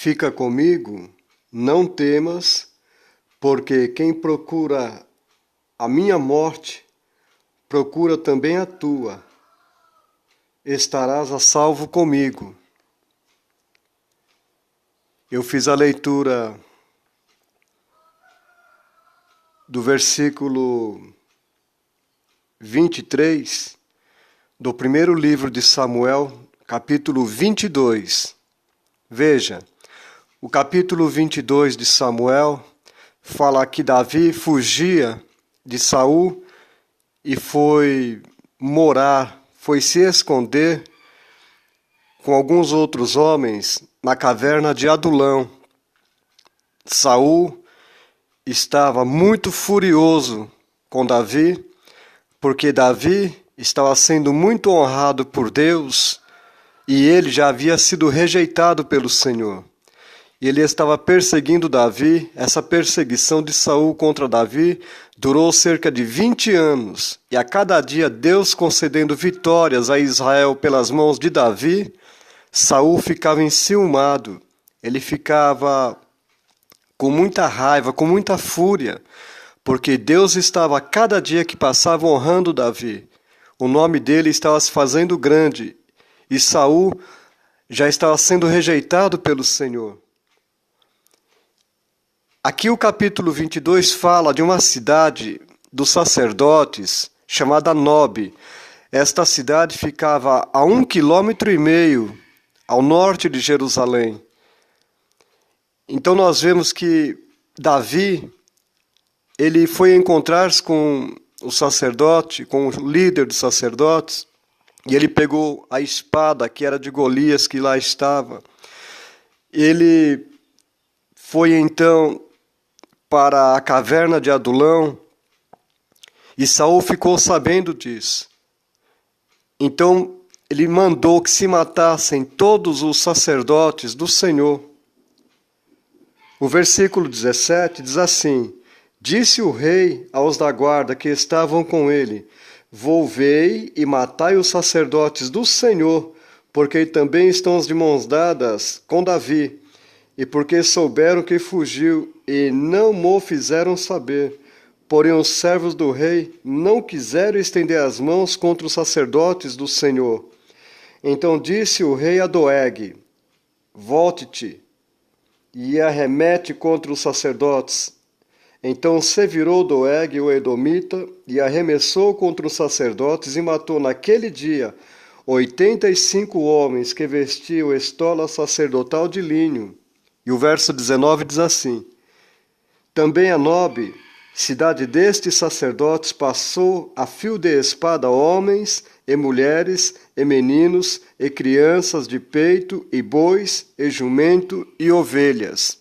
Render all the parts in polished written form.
Fica comigo, não temas, porque quem procura a minha morte, procura também a tua. Estarás a salvo comigo. Eu fiz a leitura do versículo 23 do primeiro livro de Samuel, capítulo 22. Veja, o capítulo 22 de Samuel fala que Davi fugia de Saul e foi se esconder com alguns outros homens na caverna de Adulão. Saul estava muito furioso com Davi, porque Davi estava sendo muito honrado por Deus e ele já havia sido rejeitado pelo Senhor. E ele estava perseguindo Davi. Essa perseguição de Saul contra Davi durou cerca de 20 anos. E a cada dia Deus concedendo vitórias a Israel pelas mãos de Davi, Saul ficava enciumado. Ele ficava com muita raiva, com muita fúria, porque Deus estava a cada dia que passava honrando Davi. O nome dele estava se fazendo grande e Saul já estava sendo rejeitado pelo Senhor. Aqui o capítulo 22 fala de uma cidade dos sacerdotes chamada Nob. Esta cidade ficava a 1,5 km ao norte de Jerusalém. Então nós vemos que Davi, ele foi encontrar-se com o sacerdote, com o líder dos sacerdotes, e ele pegou a espada que era de Golias, que lá estava. Ele foi então para a caverna de Adulão, e Saul ficou sabendo disso. Então ele mandou que se matassem todos os sacerdotes do Senhor. O versículo 17 diz assim: Disse o rei aos da guarda que estavam com ele: Volvei e matai os sacerdotes do Senhor, porque também estão de mãos dadas com Davi, e porque souberam que fugiu, e não mo fizeram saber. Porém os servos do rei não quiseram estender as mãos contra os sacerdotes do Senhor. Então disse o rei a Doeg: Volte-te e arremete contra os sacerdotes. Então se virou Doeg o edomita e arremessou contra os sacerdotes e matou naquele dia 85 homens que vestiam estola sacerdotal de linho. E o verso 19 diz assim: Também a Nob, cidade destes sacerdotes, passou a fio de espada homens e mulheres e meninos e crianças de peito e bois e jumento e ovelhas.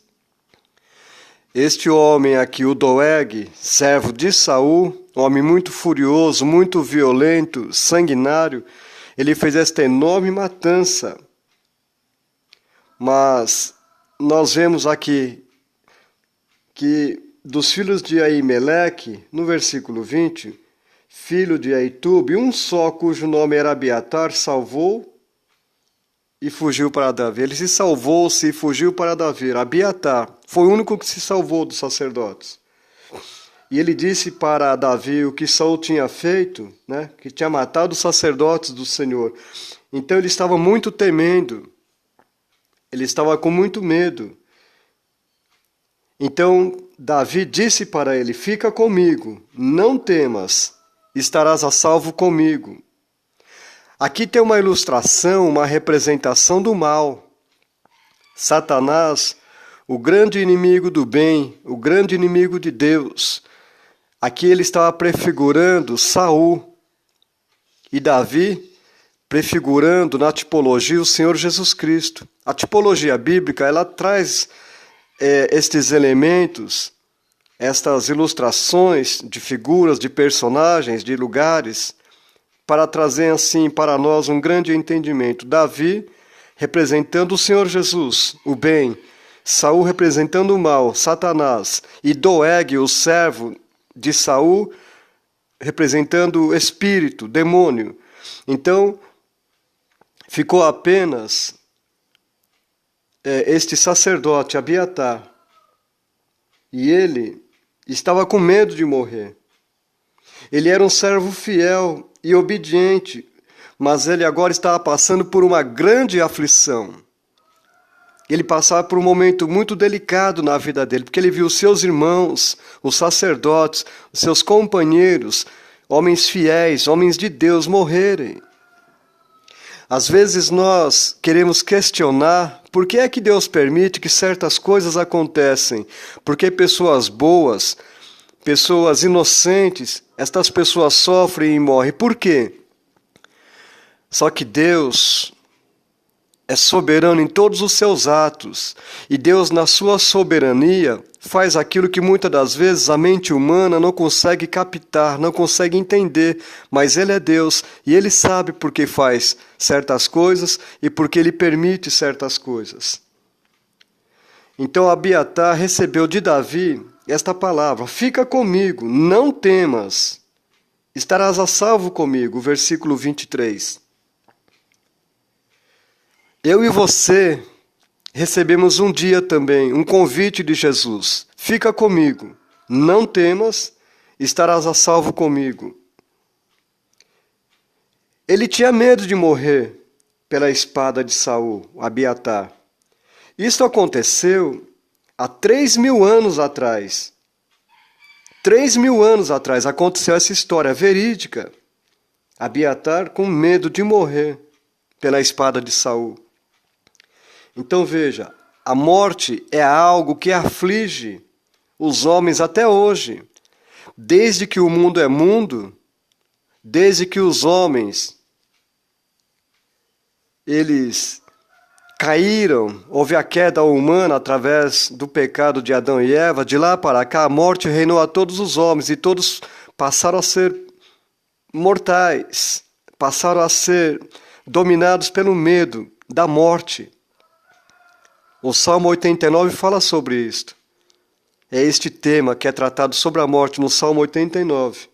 Este homem aqui, o Doeg, servo de Saul, homem muito furioso, muito violento, sanguinário, ele fez esta enorme matança. Mas nós vemos aqui que dos filhos de Aimeleque, no versículo 20, filho de Aitube, um só cujo nome era Abiatar, salvou e fugiu para Davi. Ele se salvou-se e fugiu para Davi. Abiatar foi o único que se salvou dos sacerdotes. E ele disse para Davi o que Saul tinha feito, né, que tinha matado os sacerdotes do Senhor. Então ele estava muito temendo. Ele estava com muito medo. Então Davi disse para ele: Fica comigo, não temas, estarás a salvo comigo. Aqui tem uma ilustração, uma representação do mal. Satanás, o grande inimigo do bem, o grande inimigo de Deus. Aqui ele estava prefigurando Saul e Davi, prefigurando na tipologia o Senhor Jesus Cristo. A tipologia bíblica, ela traz estes elementos, estas ilustrações de figuras, de personagens, de lugares, para trazer assim para nós um grande entendimento. Davi representando o Senhor Jesus, o bem, Saul representando o mal, Satanás, e Doeg, o servo de Saul, representando o espírito, demônio. Então, ficou apenas este sacerdote, Abiatar, e ele estava com medo de morrer. Ele era um servo fiel e obediente, mas ele agora estava passando por uma grande aflição. Ele passava por um momento muito delicado na vida dele, porque ele viu seus irmãos, os sacerdotes, os seus companheiros, homens fiéis, homens de Deus, morrerem. Às vezes nós queremos questionar por que é que Deus permite que certas coisas acontecem, porque pessoas boas, pessoas inocentes, estas pessoas sofrem e morrem. Por quê? Só que Deus é soberano em todos os seus atos, e Deus, na sua soberania, faz aquilo que muitas das vezes a mente humana não consegue captar, não consegue entender, mas Ele é Deus e Ele sabe por que faz certas coisas e por que Ele permite certas coisas. Então Abiatar recebeu de Davi esta palavra: fica comigo, não temas, estarás a salvo comigo, versículo 23. Eu e você recebemos um dia também um convite de Jesus: fica comigo, não temas, estarás a salvo comigo. Ele tinha medo de morrer pela espada de Saul, Abiatar. Isso aconteceu há 3.000 anos atrás. 3.000 anos atrás aconteceu essa história verídica. Abiatar com medo de morrer pela espada de Saul. Então veja, a morte é algo que aflige os homens até hoje. Desde que o mundo é mundo, desde que os homens eles caíram, houve a queda humana através do pecado de Adão e Eva, de lá para cá a morte reinou a todos os homens e todos passaram a ser mortais, passaram a ser dominados pelo medo da morte. O Salmo 89 fala sobre isto. É este tema que é tratado sobre a morte no Salmo 89.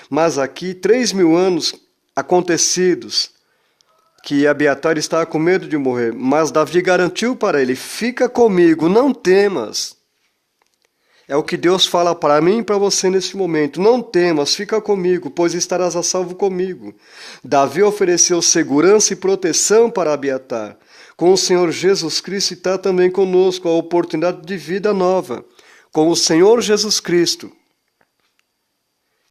Mas aqui, 3.000 anos acontecidos, que Abiatar estava com medo de morrer, mas Davi garantiu para ele: fica comigo, não temas. É o que Deus fala para mim e para você nesse momento: não temas, fica comigo, pois estarás a salvo comigo. Davi ofereceu segurança e proteção para Abiatar. Com o Senhor Jesus Cristo está também conosco a oportunidade de vida nova. Com o Senhor Jesus Cristo